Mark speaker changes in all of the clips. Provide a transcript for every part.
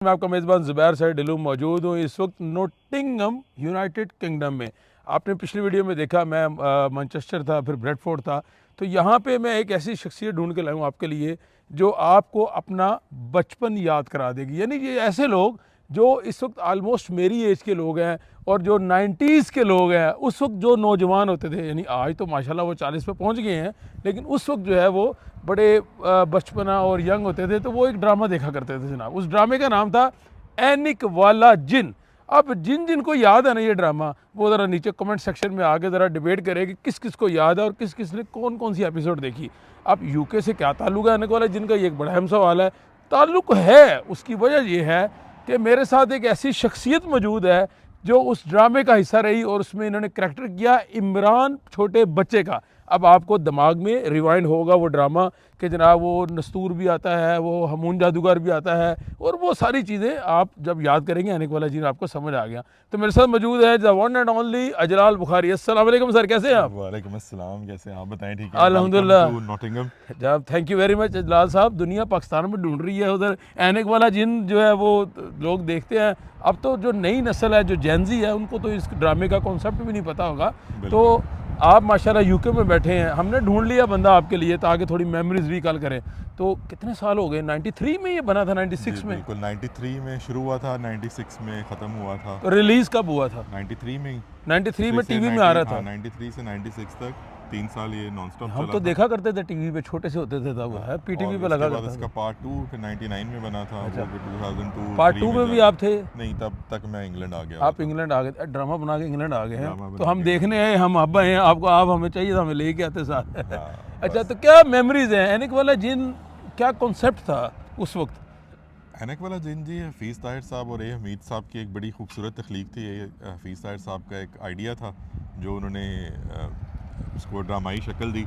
Speaker 1: मैं आपका मेज़बान ज़ुबैर सैयद डिलू मौजूद हूँ इस वक्त नोटिंगम यूनाइटेड किंगडम में। आपने पिछली वीडियो में देखा मैं मैनचेस्टर था, फिर ब्रेडफोर्ड था। तो यहाँ पे मैं एक ऐसी शख्सियत ढूंढ के लाया हूँ आपके लिए जो आपको अपना बचपन याद करा देगी। यानी ये ऐसे लोग जो इस वक्त आलमोस्ट मेरी एज के लोग हैं और जो 90s के लोग हैं, उस वक्त जो नौजवान होते थे, यानी आज तो माशाल्लाह वो 40 पे पहुँच गए हैं, लेकिन उस वक्त जो है वो बड़े बचपना और यंग होते थे। तो वो एक ड्रामा देखा करते थे जनाब। उस ड्रामे का नाम था एनिक वाला जिन। अब जिन जिन को याद है ना ये ड्रामा, वो ज़रा नीचे कमेंट सेक्शन में आके ज़रा डिबेट करे कि किस किस को याद है और किस किस ने कौन कौन सी एपिसोड देखी। अब यूके से क्या ताल्लुक है एनिक वाला जिन का, ये एक बड़ा अहम सवाल है। ताल्लुक है, उसकी वजह ये है कि मेरे साथ एक ऐसी शख्सियत मौजूद है जो उस ड्रामे का हिस्सा रही और उसमें इन्होंने करैक्टर किया इमरान छोटे बच्चे का। अब आपको दिमाग में रिवाइंड होगा वो ड्रामा कि जनाब वो नस्तूर भी आता है, वो हमून जादूगर भी आता है, और वो सारी चीज़ें आप जब याद करेंगे एनिक वाला जीन आपको समझ आ गया। तो मेरे साथ मौजूद है the one and only Ajlal Bukhari. अस्सलाम वालेकुम सर, कैसे हैं आप?
Speaker 2: वालेकुम अस्सलाम, कैसे हैं आप? बताएं। ठीक है,
Speaker 1: अल्हम्दुलिल्लाह।
Speaker 2: नॉटिंगम।
Speaker 1: जब थैंक यू वेरी मच अजलाल साहब। दुनिया पाकिस्तान में ढूंढ रही है उधर एनिक वाला जिन जो है वो लोग देखते हैं। अब तो जो नई नस्ल है, जो जेनजी है, उनको तो इस ड्रामे का कॉन्सेप्ट भी नहीं पता होगा। तो आप माशाल्लाह यूके में बैठे हैं, हमने ढूंढ लिया बंदा आपके लिए ताकि थोड़ी मेमोरीज रिकॉल करें। तो कितने साल हो गए? 93 में ये बना था, 96 में?
Speaker 2: बिल्कुल 93 में शुरू हुआ था, 96 में ख़त्म हुआ था।
Speaker 1: तो रिलीज़ कब हुआ था?
Speaker 2: 93 में ही।
Speaker 1: 93 में टीवी में आ रहा था।
Speaker 2: 93 से 96 तक 3 साल ये नॉन स्टॉप
Speaker 1: हम
Speaker 2: चला
Speaker 1: तो
Speaker 2: था।
Speaker 1: देखा करते थे टीवी पे, छोटे से होते थे तब, है पीटीवी पे लगा
Speaker 2: उसके बाद
Speaker 1: करता
Speaker 2: इसका
Speaker 1: था।
Speaker 2: पार्ट 2 फिर 99 में बना था।
Speaker 1: अच्छा।
Speaker 2: वो फिर 2002
Speaker 1: पार्ट
Speaker 2: 3
Speaker 1: 2 में भी
Speaker 2: जाके-
Speaker 1: आप थे?
Speaker 2: नहीं, तब तक मैं इंग्लैंड आ गया
Speaker 1: आप
Speaker 2: था।
Speaker 1: इंग्लैंड आ गए? ड्रामा बना के इंग्लैंड आ गए
Speaker 2: ड्रामा
Speaker 1: हैं। तो
Speaker 2: बना
Speaker 1: हम
Speaker 2: के
Speaker 1: देखने आए, हम अब हैं आपको, आप हमें चाहिए था, हमें लेके आते साथ।
Speaker 2: हाँ,
Speaker 1: अच्छा,
Speaker 2: बस।
Speaker 1: तो क्या मेमोरीज हैं एनिक वाला जिन? क्या कॉन्सेप्ट था उस वक्त?
Speaker 2: एनिक वाला जिन जी, हफीज़ ताहिर साहब और ए हमीद साहब की एक बड़ी खूबसूरत तख्लीक थी। ये हफीज़ ताहिर साहब का एक आइडिया था जो उन्होंने उसको ड्रामाई शक्ल दी,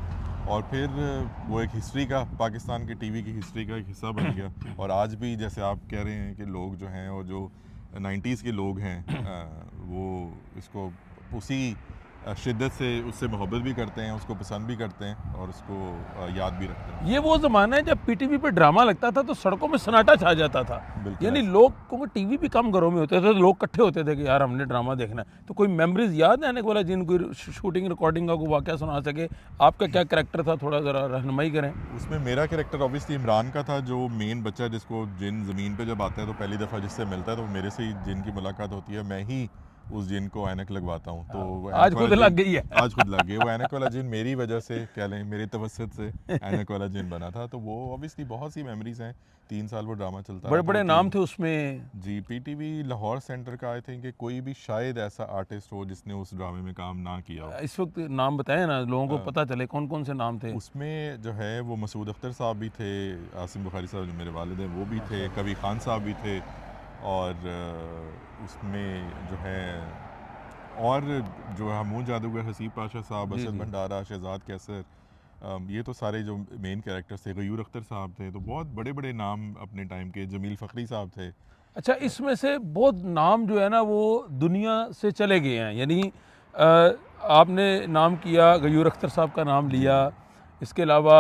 Speaker 2: और फिर वो एक हिस्ट्री का, पाकिस्तान के टीवी की हिस्ट्री का एक हिस्सा बन गया। और आज भी जैसे आप कह रहे हैं कि लोग जो हैं और जो 90s के लोग हैं वो इसको उसी शिद्दत से उससे मोहब्बत भी करते हैं, उसको पसंद भी करते हैं और उसको याद भी रखते हैं।
Speaker 1: ये वो ज़माना है जब पीटीवी पे ड्रामा लगता था तो सड़कों में सन्नाटा छा जाता था।
Speaker 2: बिल्कुल
Speaker 1: यानी
Speaker 2: ऐसे।
Speaker 1: लोग, क्योंकि टीवी भी कम घरों में होते थे, तो लोग इकट्ठे होते थे कि यार हमने ड्रामा देखना है। तो कोई मेमोरीज याद है एनिक वाला जिन? कोई शूटिंग रिकॉर्डिंग का कोई वाक़या सुना सके? आपका क्या करैक्टर था, थोड़ा ज़रा रहनुमाई करें।
Speaker 2: उसमें मेरा कैरेक्टर ऑब्वियसली इमरान का था, जो मेन बच्चा जिसको जिन ज़मीन पे जब आता है तो पहली दफ़ा जिससे मिलता है तो मेरे से ही जिन की मुलाकात होती है। मैं ही उस जिन को ऐनक लगवाता हूँ। तो वो
Speaker 1: आज
Speaker 2: ऐनक
Speaker 1: खुद
Speaker 2: वाला
Speaker 1: लग
Speaker 2: जिन
Speaker 1: गई है।
Speaker 2: आज खुद लग गई। वो ऐनक वाला जिन मेरी वजह से, कह लें मेरे तवस्सुत से ऐनक वाला जिन बना था। तो वो ऑब्वियसली बहुत सी मेमोरीज हैं। 3 साल वो ड्रामा चलता
Speaker 1: बड़े
Speaker 2: रहा
Speaker 1: बड़े
Speaker 2: था।
Speaker 1: नाम थे उसमें।
Speaker 2: जी, पीटीवी लाहौर सेंटर का आई थिंक कि कोई भी शायद ऐसा आर्टिस्ट हो जिसने उस ड्रामे में काम ना किया हो।
Speaker 1: इस वक्त नाम बताएं ना, लोगों को पता चले कौन कौन से नाम थे।
Speaker 2: उसमें जो है वो मसूद अख्तर साहब भी थे, आसिम बुखारी साहब जो मेरे वालिद हैं वो भी थे, कबीर खान साहब भी थे, और उसमें जो है और जो हमून जादूगर हसीब पाशा साहब,
Speaker 1: जी
Speaker 2: असद
Speaker 1: जी।
Speaker 2: भंडारा, शहजाद कैसर, ये तो सारे जो मेन कैरेक्टर्स थे। गयूर अख्तर साहब थे। तो बहुत बड़े बड़े नाम अपने टाइम के। जमील फ़खरी साहब थे।
Speaker 1: अच्छा, इसमें से बहुत नाम जो है ना वो दुनिया से चले गए हैं। यानी आपने नाम किया, गयूर अख्तर साहब का नाम
Speaker 2: जी
Speaker 1: लिया,
Speaker 2: जी।
Speaker 1: इसके अलावा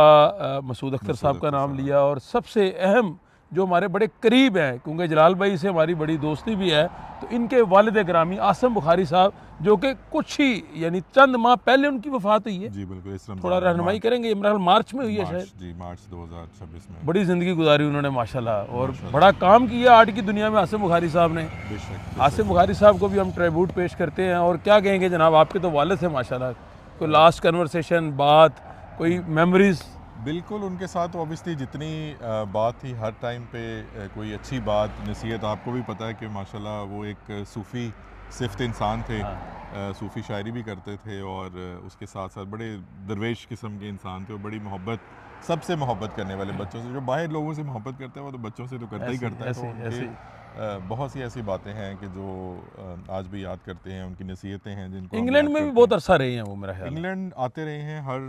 Speaker 1: मसूद अख्तर
Speaker 2: मसूद
Speaker 1: साहब का
Speaker 2: अख्तर
Speaker 1: नाम
Speaker 2: साहब।
Speaker 1: लिया, और सबसे अहम जो हमारे बड़े करीब हैं, क्योंकि जलाल भाई से हमारी बड़ी दोस्ती भी है, तो इनके वालिद ग्रामी आसिम बुखारी साहब, जो कि कुछ ही यानी चंद माह पहले उनकी वफ़ात हुई है।
Speaker 2: जी बिल्कुल, इस
Speaker 1: थोड़ा
Speaker 2: रमज़ान
Speaker 1: रहनुमाई करेंगे? इमरान मार्च में हुई है शायद।
Speaker 2: जी मार्च 2026 में।
Speaker 1: बड़ी ज़िंदगी गुजारी उन्होंने माशाल्लाह, और
Speaker 2: माशाल्लाह।
Speaker 1: बड़ा काम किया आर्ट की दुनिया में आसिम बुखारी साहब ने।
Speaker 2: बेशक
Speaker 1: आसिम बुखारी साहब को भी हम ट्रिब्यूट पेश करते हैं। और क्या कहेंगे जनाब, आपके तो वालिद थे माशाल्लाह। कोई लास्ट कन्वर्सेशन, बात, कोई मेमोरीज?
Speaker 2: बिल्कुल, उनके साथ ऑब्वियसली जितनी बात थी हर टाइम पे, कोई अच्छी बात, नसीहत। आपको भी पता है कि माशाल्लाह वो एक सूफ़ी सिफ्त इंसान थे। सूफ़ी शायरी भी करते थे, और उसके साथ साथ बड़े दरवेश किस्म के इंसान थे। और बड़ी मोहब्बत, सबसे मोहब्बत करने वाले, बच्चों से। जो बाहर लोगों से मोहब्बत करता है वो तो बच्चों से तो करता ही करता है। तो उनके बहुत सी ऐसी बातें हैं कि जो आज भी याद करते हैं। उनकी नसीहतें हैं जिनको हम
Speaker 1: इंग्लैंड
Speaker 2: याद
Speaker 1: में भी
Speaker 2: करते
Speaker 1: बहुत
Speaker 2: हैं।
Speaker 1: अरसा रहे हैं वो, मेरा ख्याल है।
Speaker 2: इंग्लैंड आते रहे हैं, हर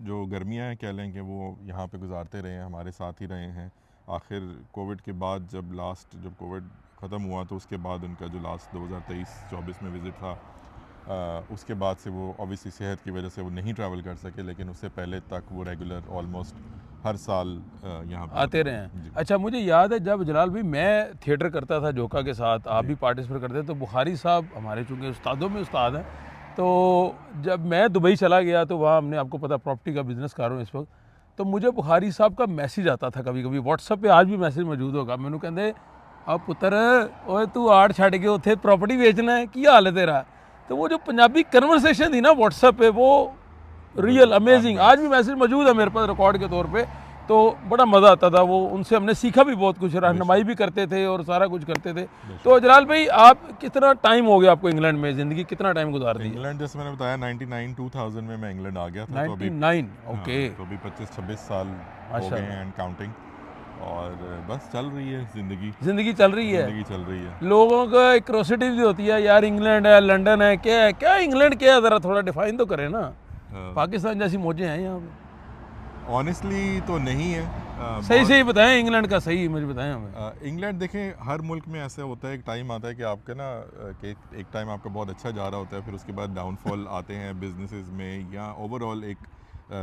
Speaker 2: जो गर्मियाँ हैं कह लें कि वो यहाँ पे गुजारते रहे हैं, हमारे साथ ही रहे हैं। आखिर कोविड के बाद जब कोविड ख़त्म हुआ तो उसके बाद उनका जो लास्ट 2023-24 में विज़िट था, उसके बाद से वो ऑब्वियसली सेहत की वजह से वो नहीं ट्रैवल कर सके, लेकिन उससे पहले तक वो रेगुलर ऑलमोस्ट हर साल यहाँ पे
Speaker 1: आते रहे
Speaker 2: जी।
Speaker 1: हैं। अच्छा, मुझे याद है जब जलाल भाई मैं थिएटर करता था जोका के साथ, आप भी पार्टिसिपेट करते थे, तो बुखारी साहब हमारे चूँकि उस्तादों में उस्ताद हैं, तो जब मैं दुबई चला गया तो वहाँ हमने, आपको पता प्रॉपर्टी का बिज़नेस कर रहा हूँ इस वक्त, तो मुझे बुखारी साहब का मैसेज आता था कभी कभी व्हाट्सएप पे, आज भी मैसेज मौजूद होगा। मैंने कहते अब पुत्र ओए तू आड़ छड़ के उत्थे प्रॉपर्टी बेचना है, क्या हाल है तेरा। तो वो जो पंजाबी कन्वर्सेशन थी ना व्हाट्सएप पे, वो रियल अमेजिंग, आज भी मैसेज मौजूद है मेरे पास रिकॉर्ड के तौर पे। तो बड़ा मज़ा आता था, वो उनसे हमने सीखा भी बहुत कुछ, रहनुमाई भी करते थे और सारा कुछ करते थे। तो जलाल भाई, आप कितना टाइम हो गया आपको इंग्लैंड में, ज़िंदगी कितना टाइम गुजार दी?
Speaker 2: इंग्लैंड जैसे मैंने बताया 99-2000 में मैं इंग्लैंड आ गया था।
Speaker 1: 99, ओके।
Speaker 2: तो अभी 25-26 साल हो गए हैं एंड काउंटिंग, और बस चल रही है ज़िंदगी
Speaker 1: चल रही है।
Speaker 2: ज़िंदगी चल रही है।
Speaker 1: लोगों को एक क्यूरियोसिटी भी होती है यार, इंग्लैंड है, लंदन है, क्या है, क्या इंग्लैंड क्या है, ज़रा थोड़ा डिफाइन तो करें ना। पाकिस्तान जैसी मौजें हैं यहाँ पे?
Speaker 2: ऑनेस्टली तो नहीं है।
Speaker 1: सही बताएं इंग्लैंड का, सही मुझे बताएं हमें।
Speaker 2: इंग्लैंड देखें, हर मुल्क में ऐसा होता है, एक टाइम आता है कि आपका ना कि एक टाइम आपका बहुत अच्छा जा रहा होता है, फिर उसके बाद डाउनफॉल आते हैं बिजनेसेस में, या ओवरऑल एक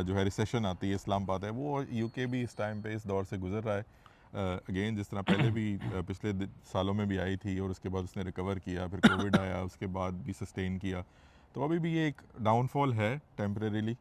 Speaker 2: जो है रिसेशन आती है, इस्लाम आता है। वो यूके भी इस टाइम पे, इस दौर से गुजर रहा है। अगेन जिस तरह पहले भी पिछले सालों में भी आई थी, और उसके बाद उसने रिकवर किया, फिर कोविड आया, उसके बाद भी सस्टेन किया। तो अभी भी ये एक डाउनफॉल है टेम्परेरीली,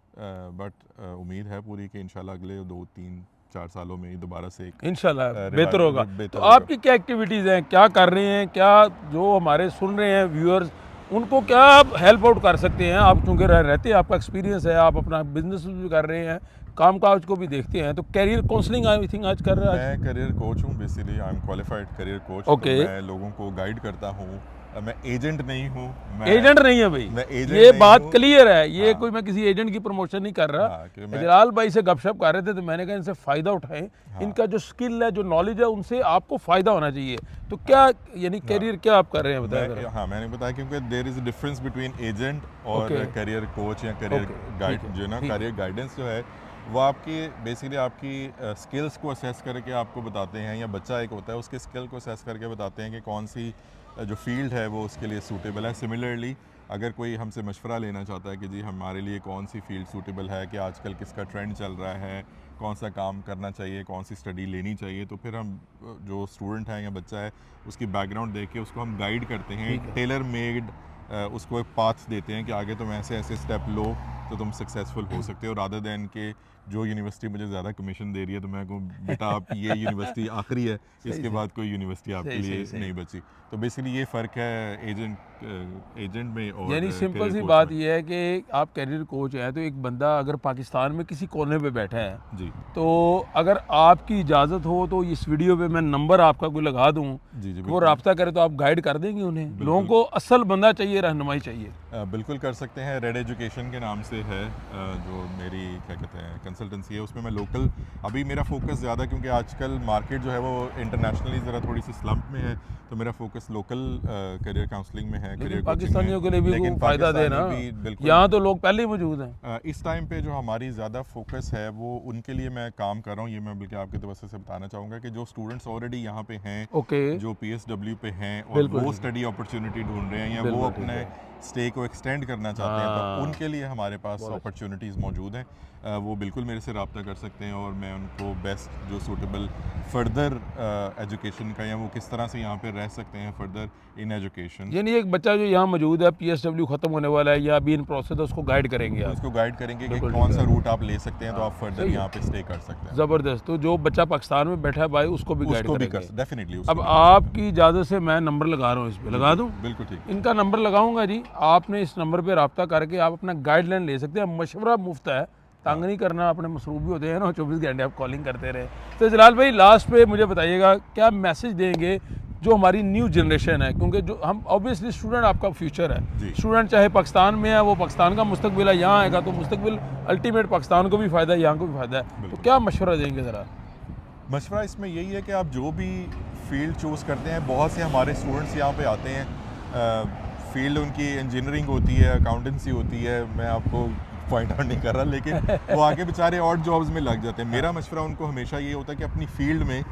Speaker 2: बट उम्मीद है पूरी कि इंशाल्लाह अगले 2-3-4 सालों में दोबारा से एक
Speaker 1: इंशाल्लाह बेहतर होगा।
Speaker 2: बेहतर
Speaker 1: तो
Speaker 2: होगा।
Speaker 1: आपकी क्या एक्टिविटीज़ हैं, क्या कर रहे हैं, क्या जो हमारे सुन रहे हैं व्यूअर्स, उनको क्या आप हेल्प आउट कर सकते हैं? आप चूँकि रहते हैं, आपका एक्सपीरियंस है, आप अपना बिजनेस भी कर रहे हैं, काम काज को भी देखते हैं, तो कैरियर काउंसलिंग आई थिंक आज कर रहे हैं।
Speaker 2: मैं करियर कोच हूँ, basically I am qualified career coach.
Speaker 1: Okay.
Speaker 2: तो मैं लोगों को गाइड करता हूँ। मैं एजेंट नहीं हूँ।
Speaker 1: एजेंट नहीं है भाई,
Speaker 2: मैं एजेंट
Speaker 1: ये
Speaker 2: नहीं
Speaker 1: बात
Speaker 2: हूँ।
Speaker 1: क्लियर है। ये
Speaker 2: हाँ।
Speaker 1: कोई, मैं किसी एजेंट की प्रमोशन नहीं कर रहा।
Speaker 2: हाँ, कि मैं-
Speaker 1: जलाल भाई से गपशप कर रहे थे, तो मैंने कहा इनसे फ़ायदा उठाएं।
Speaker 2: हाँ।
Speaker 1: इनका जो स्किल है, जो नॉलेज है, उनसे आपको फ़ायदा होना चाहिए। तो क्या यानी कैरियर क्या आप कर रहे हैं, बताया जरा।
Speaker 2: हाँ, मैंने बताया, क्योंकि there is a difference between agent और
Speaker 1: Okay.
Speaker 2: करियर कोच या करियर
Speaker 1: Okay,
Speaker 2: गाइड।
Speaker 1: ठीक है,
Speaker 2: जो ना
Speaker 1: ठीक है।
Speaker 2: करियर गाइडेंस जो है, वो आपकी बेसिकली आपकी स्किल्स को असेस करके आपको बताते हैं, या बच्चा एक होता है उसके स्किल को असेस करके बताते हैं कि कौन सी जो फील्ड है वो उसके लिए सूटेबल है। सिमिलरली अगर कोई हमसे मशवरा लेना चाहता है कि जी हमारे लिए कौन सी फील्ड सूटेबल है, कि आजकल किसका ट्रेंड चल रहा है, कौन सा काम करना चाहिए, कौन सी स्टडी लेनी चाहिए, तो फिर हम जो स्टूडेंट है या बच्चा है उसकी बैकग्राउंड देख के उसको हम गाइड करते हैं,
Speaker 1: ठीक है।
Speaker 2: टेलर मेड उसको एक पाथ देते हैं कि आगे तुम ऐसे ऐसे स्टेप लो तो तुम सक्सेसफुल हो सकते हो, रादर दैन के जो यूनिवर्सिटी मुझे ज़्यादा कमीशन दे रही है तो मैं कहूँ बेटा आप ये यूनिवर्सिटी आखिरी है, इसके बाद कोई यूनिवर्सिटी आपके लिए नहीं बची। तो बेसिकली ये फ़र्क है एजेंट में और
Speaker 1: यानी सिंपल
Speaker 2: career
Speaker 1: सी
Speaker 2: coach
Speaker 1: बात
Speaker 2: में।
Speaker 1: ये है कि आप कैरियर कोच हैं, तो एक बंदा अगर पाकिस्तान में किसी कोने पे बैठा है,
Speaker 2: जी
Speaker 1: तो अगर आपकी इजाज़त हो तो इस वीडियो पे मैं नंबर आपका कोई लगा दूं,
Speaker 2: जी जी
Speaker 1: वो
Speaker 2: बिल्कुल।
Speaker 1: रब्ता करे तो आप गाइड कर देंगे उन्हें? लोगों को असल बंदा चाहिए, रहनुमाई चाहिए।
Speaker 2: बिल्कुल कर सकते हैं। रेड एजुकेशन के नाम से है जो मेरी क्या कहते हैं कंसल्टेंसी है, उसमें मैं लोकल, अभी मेरा फोकस ज़्यादा, क्योंकि आजकल मार्केट जो है वो इंटरनेशनली ज़रा थोड़ी सी स्लम्प में है, तो मेरा फोकस लोकल करियर काउंसलिंग में है,
Speaker 1: लेकिन
Speaker 2: करियर
Speaker 1: पाकिस्तानियों के लिए भी
Speaker 2: लेकिन
Speaker 1: वो फ़ायदा दे ना,
Speaker 2: पाकिस्तानी भी बिल्कुल।
Speaker 1: यहाँ तो लोग पहले ही मौजूद हैं।
Speaker 2: इस टाइम पे जो हमारी ज़्यादा फोकस है वो उनके लिए मैं काम कर रहा हूँ। ये मैं बल्कि आपके तवज्जो से बताना चाहूँगा कि जो स्टूडेंट्स ऑलरेडी यहाँ पे हैं,
Speaker 1: ओके,
Speaker 2: जो PSW पे हैं और
Speaker 1: बिल्कुल,
Speaker 2: वो
Speaker 1: बिल्कुल।
Speaker 2: स्टडी अपॉर्चुनिटी ढूंढ रहे हैं, या
Speaker 1: बिल्कुल,
Speaker 2: वो
Speaker 1: ठीक
Speaker 2: अपने
Speaker 1: है।
Speaker 2: स्टे को एक्सटेंड करना चाहते हैं,
Speaker 1: हाँ।
Speaker 2: तो उनके लिए हमारे पास
Speaker 1: बहुत अच्छा।
Speaker 2: अपॉर्चुनिटीज़ मौजूद हैं। वो बिल्कुल मेरे से रब्ता कर सकते हैं, और मैं उनको बेस्ट जो सूटेबल फर्दर एजुकेशन का, या वो किस तरह से यहाँ पे रह सकते हैं फर्दर इन एजुकेशन,
Speaker 1: यानी एक बच्चा जो यहाँ मौजूद है, PSW ख़त्म होने वाला है या अभी इन प्रोसेस है, उसको गाइड करेंगे आप?
Speaker 2: उसको गाइड करेंगे कि
Speaker 1: बिल्कुल
Speaker 2: कौन
Speaker 1: ठीक
Speaker 2: सा
Speaker 1: है।
Speaker 2: रूट आप ले सकते हैं, तो आप फर्दर
Speaker 1: सही है।
Speaker 2: यहाँ पे स्टे कर सकते हैं।
Speaker 1: ज़बरदस्त। तो जो बच्चा पाकिस्तान में बैठा है भाई, उसको भी गाइड
Speaker 2: उसको भी
Speaker 1: करेंगे।
Speaker 2: कर डेफिनेटली।
Speaker 1: अब आपकी इजाज़त से मैं नंबर लगा रहा हूँ, इस पे लगा दूँ?
Speaker 2: बिल्कुल ठीक।
Speaker 1: इनका नंबर लगाऊंगा जी, आपने इस नंबर पे रब्ता करके आप अपना गाइडलाइन ले सकते हैं। मशवरा मुफ्त है, तंग नहीं करना, अपने मसरूफ भी होते हैं ना, 24 घंटे आप कॉलिंग करते रहे। तो जलाल भाई लास्ट पे मुझे बताइएगा, क्या मैसेज देंगे जो हमारी न्यू जनरेशन है, क्योंकि जो हम ऑब्वियसली स्टूडेंट आपका फ्यूचर है,
Speaker 2: जी।
Speaker 1: स्टूडेंट चाहे पाकिस्तान में है, वो पाकिस्तान का मुस्तकबिल है, यहाँ आएगा तो मुस्तकबिल अल्टीमेट पाकिस्तान को भी फ़ायदा है, यहाँ को भी फ़ायदा है। तो क्या मशवरा देंगे ज़रा?
Speaker 2: मशवरा इसमें यही है कि आप जो भी फील्ड चूज़ करते हैं, बहुत से हमारे स्टूडेंट्स यहाँ पे आते हैं, फील्ड उनकी इंजीनियरिंग होती है, अकाउंटेंसी होती है, मैं आपको पॉइंट आउट नहीं कर रहा, लेकिन वो आगे बेचारे और जॉब्स में लग जाते हैं। मेरा मशवरा उनको हमेशा ये होता है कि अपनी फील्ड में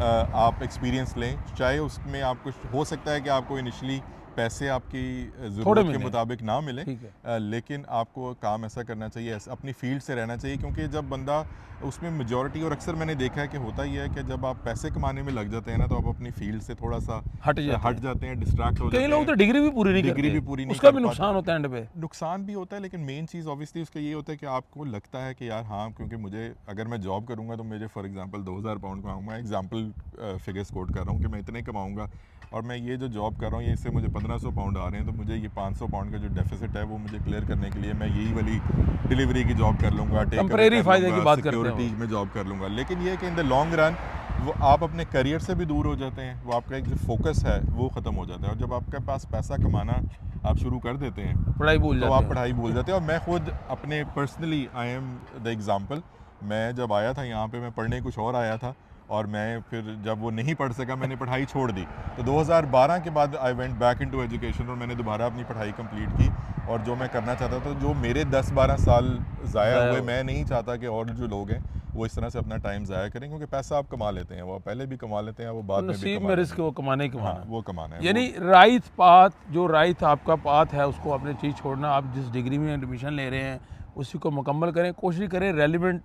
Speaker 2: आप एक्सपीरियंस लें, चाहे उसमें आपको हो सकता है कि आपको इनिशियली पैसे आपकी
Speaker 1: थोड़े
Speaker 2: ज़रूरत के
Speaker 1: मिलें।
Speaker 2: मुताबिक ना मिलें,
Speaker 1: ठीक है।
Speaker 2: लेकिन आपको काम ऐसा करना चाहिए, अपनी फील्ड से रहना चाहिए, क्योंकि जब बंदा उसमें मेजॉरिटी, और अक्सर मैंने देखा है कि होता ही है कि जब आप पैसे कमाने में लग जाते हैं ना, तो आप अपनी फील्ड से थोड़ा सा हट जाते हैं, डिस्ट्रैक्ट हो जाते
Speaker 1: कई
Speaker 2: हैं।
Speaker 1: लोग तो डिग्री भी पूरी नहीं
Speaker 2: डिग्री
Speaker 1: करते,
Speaker 2: भी पूरी नहीं
Speaker 1: उसका
Speaker 2: कर
Speaker 1: भी
Speaker 2: पाते।
Speaker 1: नुकसान होता है एंड पे।
Speaker 2: नुकसान भी होता है, लेकिन मेन चीज़ ऑब्वियसली उसका ये होता है कि आपको लगता है कि यार हाँ, क्योंकि मुझे अगर मैं जॉब करूँगा तो मुझे फॉर एग्जांपल 2000 पाउंड कमाऊँगा, एग्जांपल फिगर्स कोट कर रहा हूँ कि मैं इतने कमाऊँगा, और मैं ये जो जॉब कर रहा हूँ ये इससे मुझे 1500 पाउंड आ रहे हैं, तो मुझे ये 500 पाउंड का जो डेफिसिट है वो मुझे क्लियर करने के लिए मैं यही वाली डिलीवरी की जॉब कर लूँगा,
Speaker 1: टेम्परेरी फायदे की बात करते हैं
Speaker 2: सिक्योरिटी में जॉब कर लूँगा। लेकिन ये कि इन द लॉन्ग रन वो आप अपने करियर से भी दूर हो जाते हैं, वो आपका एक जो फोकस है वो ख़त्म हो जाता है, और जब आपके पास पैसा कमाना आप शुरू कर देते हैं
Speaker 1: पढ़ाई भूल
Speaker 2: तो
Speaker 1: जाते
Speaker 2: आप
Speaker 1: हैं।
Speaker 2: पढ़ाई भूल जाते हैं। और मैं खुद अपने personally I am the example, मैं जब आया था यहाँ पे मैं पढ़ने कुछ और आया था, और मैं फिर जब वो नहीं पढ़ सका मैंने पढ़ाई छोड़ दी, तो 2012 के बाद I went back into education, और मैंने दोबारा अपनी पढ़ाई कंप्लीट की, और जो मैं करना चाहता था, जो मेरे 10-12 साल ज़ाया हुए, मैं नहीं चाहता कि और जो लोग हैं वो इस तरह से अपना टाइम ज़ाया करें, क्योंकि पैसा आप कमा लेते हैं, वो पहले भी कमा लेते हैं, वो बाद में भी
Speaker 1: नसीब
Speaker 2: कमा
Speaker 1: में
Speaker 2: लेते
Speaker 1: रिस्क
Speaker 2: हैं।
Speaker 1: वो कमाने ही
Speaker 2: हाँ,
Speaker 1: कमाना है।
Speaker 2: वो कमाना है।
Speaker 1: यानी राइट पाथ, जो राइट आपका पाथ है उसको आपने चीज़ छोड़ना। आप जिस डिग्री में एडमिशन ले रहे हैं उसी को मुकम्मल करें, कोशिश करें रेलिवेंट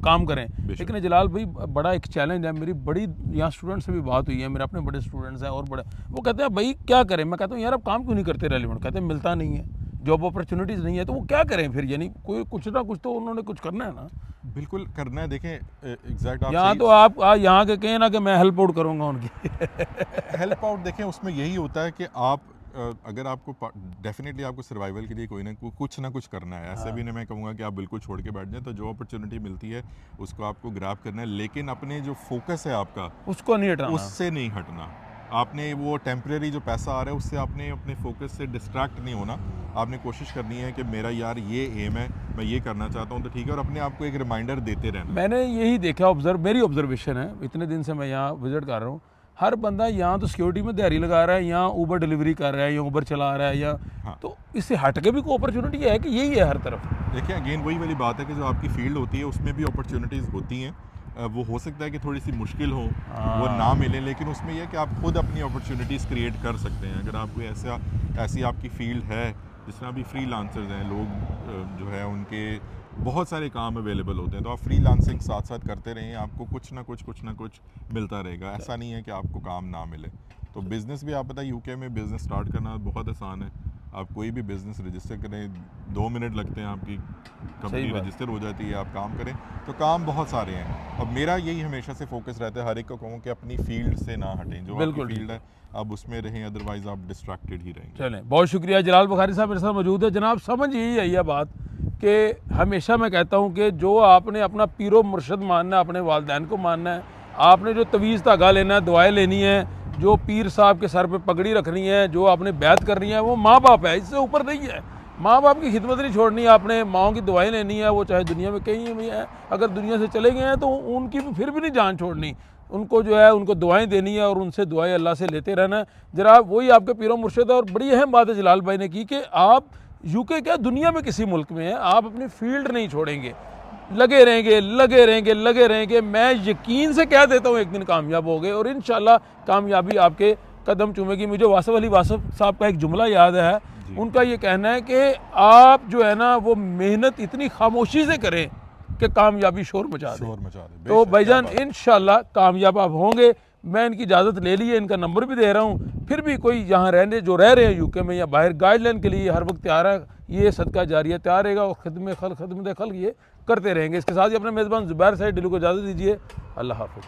Speaker 1: काम करें। लेकिन जलाल भाई बड़ा एक चैलेंज है, मेरी बड़ी यहाँ स्टूडेंट से भी बात हुई है, मेरे अपने बड़े स्टूडेंट्स हैं और बड़े, वो कहते हैं भाई क्या करें। मैं कहता हूँ यार आप काम क्यों नहीं करते रेलिवेंट, कहते हैं मिलता नहीं है, जॉब अपॉर्चुनिटीज़ नहीं है, तो वो क्या करें फिर। यानी कोई कुछ ना कुछ तो उन्होंने कुछ करना है ना।
Speaker 2: बिल्कुल करना है। देखें एग्जैक्ट आप
Speaker 1: यहाँ तो आप यहाँ के कहें ना कि मैं हेल्प आउट करूँगा उनकी
Speaker 2: हेल्प आउट, देखें उसमें यही होता है कि आप अगर आपको डेफिनेटली आपको सर्वाइवल के लिए कोई ना कुछ ना कुछ करना है, ऐसा भी नहीं मैं कहूँगा कि आप बिल्कुल छोड़ के बैठ जाएं, तो जो अपॉर्चुनिटी मिलती है उसको आपको ग्रैब करना है, लेकिन अपने जो फोकस है आपका
Speaker 1: उसको नहीं हटाना,
Speaker 2: उससे नहीं हटना। आपने वो टेम्परेरी जो पैसा आ रहा है उससे आपने अपने फोकस से डिस्ट्रैक्ट नहीं होना। आपने कोशिश करनी है कि मेरा यार ये एम है, मैं ये करना चाहता हूँ, तो ठीक है, और अपने आप को एक रिमाइंडर देते रहना।
Speaker 1: मैंने यही देखा, मेरी ऑब्जर्वेशन है, इतने दिन से मैं यहाँ विजिट कर रहा हूँ, हर बंदा यहाँ तो सिक्योरिटी में दिहाड़ी लगा रहा है, यहाँ ऊबर डिलीवरी कर रहा है, या ऊबर चला रहा है, या
Speaker 2: हाँ।
Speaker 1: तो इससे हट के भी कोई अपॉर्चुनिटी है कि यही है हर तरफ।
Speaker 2: देखिए अगेन वही वाली बात है कि जो आपकी फील्ड होती है उसमें भी अपॉर्चुनिटीज़ होती हैं, वो हो सकता है कि थोड़ी सी मुश्किल हो, वो ना मिले, लेकिन उसमें यह कि आप खुद अपनी अपॉर्चुनिटीज़ क्रिएट कर सकते हैं। अगर आप कोई ऐसी आपकी फील्ड है, जिस तरह अभी फ्रीलांसर्स हैं लोग, जो है उनके बहुत सारे काम अवेलेबल होते हैं, तो आप फ्रीलांसिंग साथ साथ करते रहें, आपको कुछ ना कुछ मिलता रहेगा। ऐसा नहीं है कि आपको काम ना मिले। तो बिज़नेस भी आप पता है यूके में बिज़नेस स्टार्ट करना बहुत आसान है। आप कोई भी बिज़नेस रजिस्टर करें, 2 मिनट लगते हैं, आपकी कंपनी रजिस्टर हो जाती है, आप काम करें, तो काम बहुत सारे हैं। और मेरा यही हमेशा से फोकस रहता है, हर एक को कहूँ कि अपनी फील्ड से ना हटें, जो आपकी फील्ड है आप उसमें रहें, अदरवाइज आप डिस्ट्रैक्टेड ही रहेंगे।
Speaker 1: चलें, बहुत शुक्रिया। जलाल बुखारी साहब मेरे साथ मौजूद है। जनाब समझ यही है यह बात कि हमेशा मैं कहता हूँ कि जो आपने अपना पीरो मुर्शद मानना है, अपने वालिदैन को मानना है, आपने जो तवीज़ धागा लेना है, दुआएं लेनी है, जो पीर साहब के सर पे पगड़ी रखनी है, जो आपने बैत करनी है, वो माँ बाप है, इससे ऊपर नहीं है। माँ बाप की खिदमत नहीं छोड़नी, आपने माँओं की दुआएं लेनी है, वो चाहे दुनिया में कहीं भी है, अगर दुनिया से चले गए हैं तो उनकी भी फिर भी नहीं जान छोड़नी, उनको जो है उनको दुआएं देनी है और उनसे दुआएं अल्लाह से लेते रहना है। जरा वही आपके पीरो मुर्शिद है। और बड़ी अहम बात है जलाल भाई ने की कि आप यूके क्या दुनिया में किसी मुल्क में है, आप अपनी फील्ड नहीं छोड़ेंगे, लगे रहेंगे। मैं यकीन से कह देता हूँ एक दिन कामयाब हो गए और इंशाल्लाह कामयाबी आपके कदम चूमेगी। मुझे वासफ अली वासफ साहब का एक जुमला याद है, उनका ये कहना है कि आप जो है ना वो मेहनत इतनी खामोशी से करें कि कामयाबी शोर मचा दे। तो भाईजान इंशाल्लाह कामयाब आप होंगे। मैं इनकी इजाज़त ले ली है, इनका नंबर भी दे रहा हूँ। फिर भी कोई यहाँ जो रह रहे हैं यूके में या बाहर, गाइडलाइन के लिए हर वक्त तैयार है, ये सदका जारिया तैयार रहेगा और खिदमत खल्क ये करते रहेंगे। इसके साथ ही अपने मेज़बान ज़ुबैर साहिब डिलू को इजाज़त दीजिए। अल्लाह हाफ़िज़।